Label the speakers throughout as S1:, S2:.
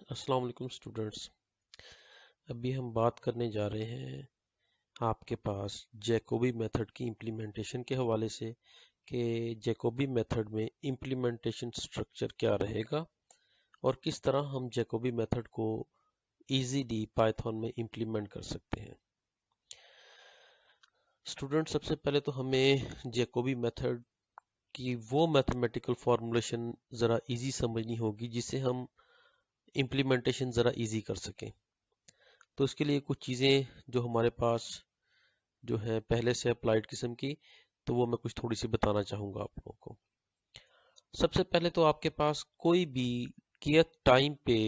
S1: अस्सलाम वालेकुम स्टूडेंट्स। अभी हम बात करने जा रहे हैं आपके पास जैकोबी मेथड की इम्प्लीमेंटेशन के हवाले से कि जैकोबी मेथड में इम्प्लीमेंटेशन स्ट्रक्चर क्या रहेगा और किस तरह हम जैकोबी मेथड को इजीली पाइथन में इम्प्लीमेंट कर सकते हैं। स्टूडेंट, सबसे पहले तो हमें जैकोबी मेथड की वो मैथमेटिकल फॉर्मूलेशन ज़रा इजी समझनी होगी जिससे हम इम्प्लीमेंटेशन ज़रा इजी कर सकें। तो इसके लिए कुछ चीज़ें जो हमारे पास जो है पहले से अप्लाइड किस्म की, तो वो मैं कुछ थोड़ी सी बताना चाहूँगा आप लोगों को। सबसे पहले तो आपके पास कोई भी kth टाइम पे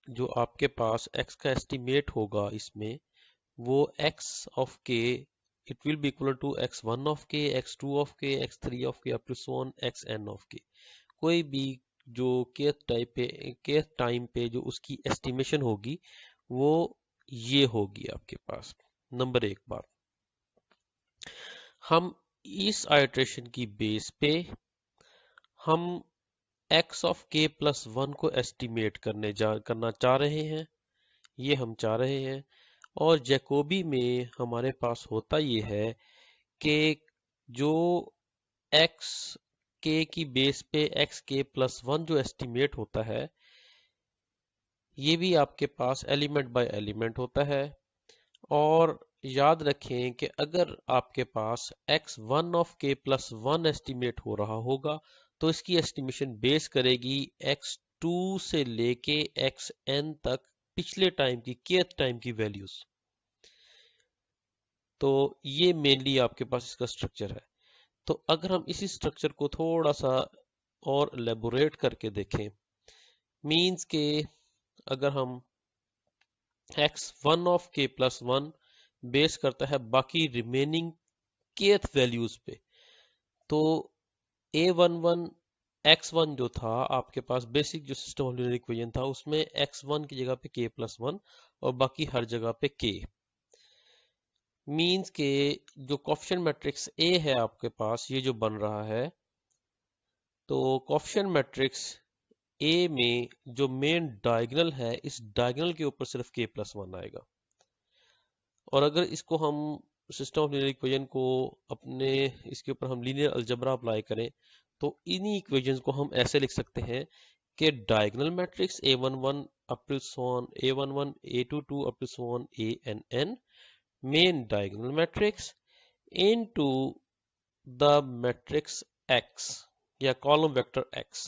S1: जो आपके पास x का एस्टिमेट होगा, इसमें वो x of k it will be equal to x1 of k, x2 of k, x3 of k up to so on xn of k। कोई भी जो kth टाइम पे जो उसकी एस्टिमेशन होगी वो ये होगी आपके पास। नंबर एक बात, हम इस आइट्रेशन की बेस पे हम x ऑफ k प्लस 1 को एस्टिमेट करना चाह रहे हैं, ये हम चाह रहे हैं। और जैकोबी में हमारे पास होता ये है कि जो x k की बेस पे x k प्लस 1 जो एस्टिमेट होता है, ये भी आपके पास एलिमेंट बाय एलिमेंट होता है। और याद रखें कि अगर आपके पास x1 of k plus 1 estimate हो रहा होगा तो इसकी एस्टिमेशन बेस करेगी x2 से लेके xn तक पिछले टाइम की kth टाइम की वैल्यूज। तो ये मेनली आपके पास इसका स्ट्रक्चर है। तो अगर हम इसी स्ट्रक्चर को थोड़ा सा और एलेबोरेट करके देखें, मींस के अगर हम x1 of k plus 1 base करता है बाकी रिमेनिंग kth वैल्यूज पे, तो a11 x1 जो था आपके पास बेसिक जो सिस्टम ऑफ लीनियर इक्वेशन था उसमें x1 की जगह पे k प्लस 1 और बाकी हर जगह पे k। मींस के जो कोफिशिएंट मैट्रिक्स a है आपके पास, ये जो बन रहा है, तो कोफिशिएंट मैट्रिक्स a में जो मेन डायगोनल है, इस डायगोनल के ऊपर सिर्फ k प्लस 1 आएगा। और अगर इसको हम सिस्टम ऑफ लीनियर इक्वेशन को अपने इसके ऊपर हम लीनियर अलजेब्रा अप्लाई करें, तो इन्हीं इक्वेशंस को हम ऐसे लिख सकते हैं कि diagonal matrix a11 up to so on a11 a22 up to so on ann main diagonal matrix into the matrix x या column vector x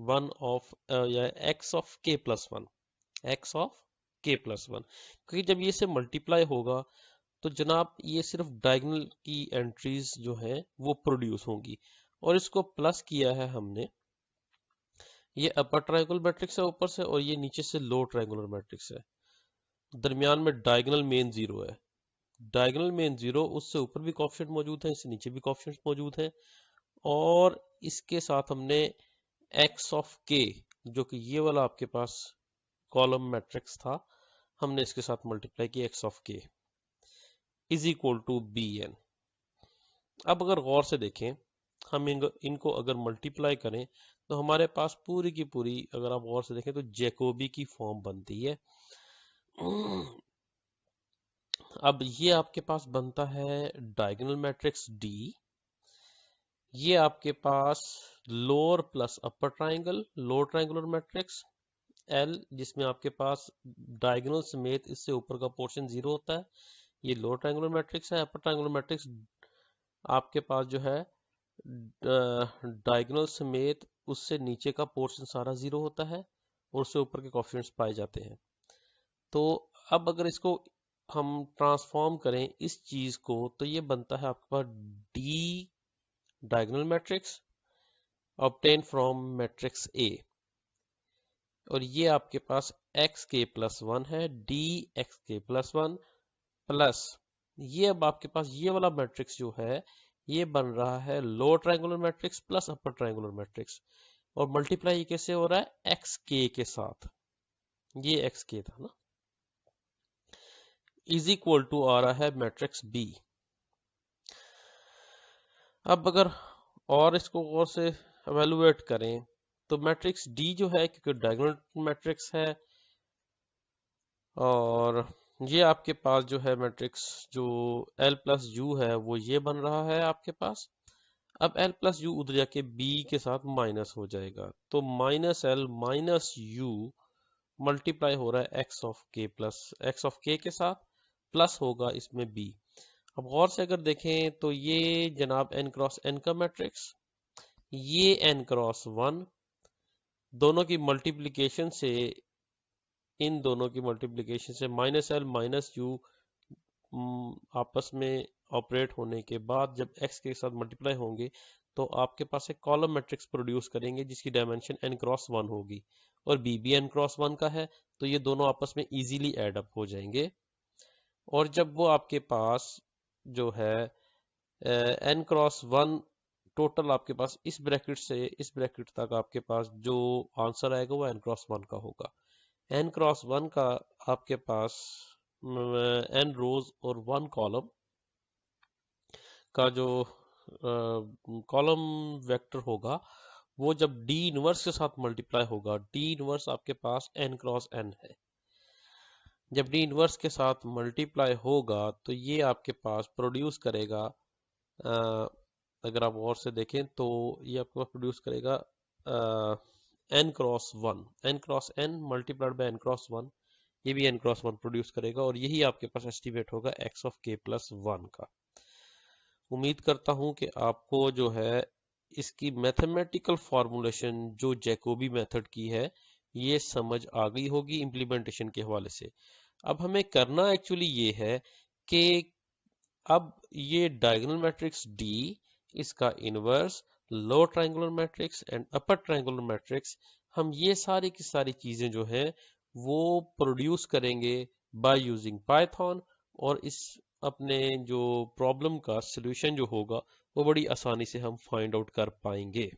S1: one of या x of k plus 1, x of k plus 1। क्योंकि जब ये से multiply होगा तो जनाब ये सिर्फ डायगोनल की एंट्रीज जो हैं वो प्रोड्यूस होंगी। और इसको प्लस किया है हमने, ये अपर ट्रायंगुलर मैट्रिक्स है ऊपर से और ये नीचे से लो ट्रायंगुलर मैट्रिक्स है। दरमियान में डायगोनल मेन जीरो है। डायगोनल मेन जीरो, उससे ऊपर भी कोफिशिएंट मौजूद है, इससे नीचे भी कोफिशिएंट मौजूद है। और इसके साथ हमने x ऑफ k, जो कि ये वाला आपके पास कॉलम मैट्रिक्स था, हमने इसके साथ मल्टीप्लाई किया x of k is equal to bn। अब अगर गौर से देखें, हम इनको अगर मल्टीप्लाई करें तो हमारे पास पूरी की पूरी, अगर आप गौर से देखें तो जैकोबी की फॉर्म बनती है। अब ये आपके पास बनता है डायगोनल मैट्रिक्स D, ये आपके पास lower plus upper triangle, lower triangular matrix L, जिसमें आपके पास डायगोनल समेत इससे ऊपर का पोर्शन जीरो होता है, ये लोअर ट्राइंगुलर मैट्रिक्स है। अपर ट्राइंगुलर मैट्रिक्स आपके पास जो है डायगोनल समेत उससे नीचे का पोर्शन सारा जीरो होता है और उससे ऊपर के कोफिशिएंट्स पाए जाते हैं। तो अब अगर इसको हम ट्रांसफॉर्म करें इस चीज को, तो ये बनता है आपके पास D diagonal matrix obtain from matrix A, और ये आपके पास एक्स के प्लस 1 है, D x k plus 1 plus ये, अब आपके पास ये वाला मैट्रिक्स जो है ये बन रहा है lower triangular matrix plus upper triangular matrix, और मल्टीप्लाई कैसे हो रहा है एक्स के साथ, ये एक्स के था ना, इज इक्वल टू आ रहा है मैट्रिक्स बी। अब अगर और इसको और से एवेलुएट करें तो मैट्रिक्स डी जो है, क्योंकि डायगोनल मैट्रिक्स है, और ये आपके पास जो है मैट्रिक्स जो L प्लस यू है वो ये बन रहा है आपके पास। अब L प्लस यू उधर जाके B के साथ माइनस हो जाएगा, तो minus L minus you multiply हो रहा है एक्स ऑफ के प्लस एक्स ऑफ के साथ, प्लस होगा इसमें B। अब गौर से अगर देखें तो ये जनाब n क्रॉस n का मैट्रिक्स, ये n क्रॉस 1, दोनों की मल्टीप्लिकेशन से, इन दोनों की मल्टीप्लिकेशन से माइनस एल माइनस यू आपस में ऑपरेट होने के बाद जब x के साथ मल्टीप्लाई होंगे तो आपके पास एक कॉलम मैट्रिक्स प्रोड्यूस करेंगे जिसकी डायमेंशन n क्रॉस 1 होगी, और b भी n क्रॉस 1 का है, तो ये दोनों आपस में इजीली ऐड अप हो जाएंगे। और जब वो आपके पास जो है n क्रॉस 1 टोटल आपके पास इस ब्रैकेट से इस ब्रैकेट तक आपके पास जो आंसर आएगा वो n क्रॉस 1 का होगा। n क्रॉस 1 का आपके पास n रोज और 1 कॉलम का जो कॉलम वेक्टर होगा वो जब d इनवर्स के साथ मल्टीप्लाई होगा, d इनवर्स आपके पास n क्रॉस n है, जब d इनवर्स के साथ मल्टीप्लाई होगा तो ये आपके पास प्रोड्यूस करेगा, अगर आप और से देखें तो ये आपके पास प्रोड्यूस करेगा n cross 1, n cross n multiplied by n cross 1, ये भी n क्रॉस 1 प्रोड्यूस करेगा, और यही आपके पास एस्टिमेट होगा x ऑफ k प्लस 1 का। उम्मीद करता हूं कि आपको जो है इसकी मैथमेटिकल फॉर्मूलेशन जो जैकोबी मेथड की है ये समझ आ गई होगी इम्प्लीमेंटेशन के हवाले से। अब हमें करना एक्चुअली ये है कि अब ये डायगोनल मैट्रिक्स D, इसका inverse, lower triangular matrix and upper triangular matrix, हम ये सारी की सारी चीजें जो है वो प्रोड्यूस करेंगे बाय यूजिंग पाइथन, और इस अपने जो प्रॉब्लम का सलूशन जो होगा वो बड़ी आसानी से हम फाइंड आउट कर पाएंगे।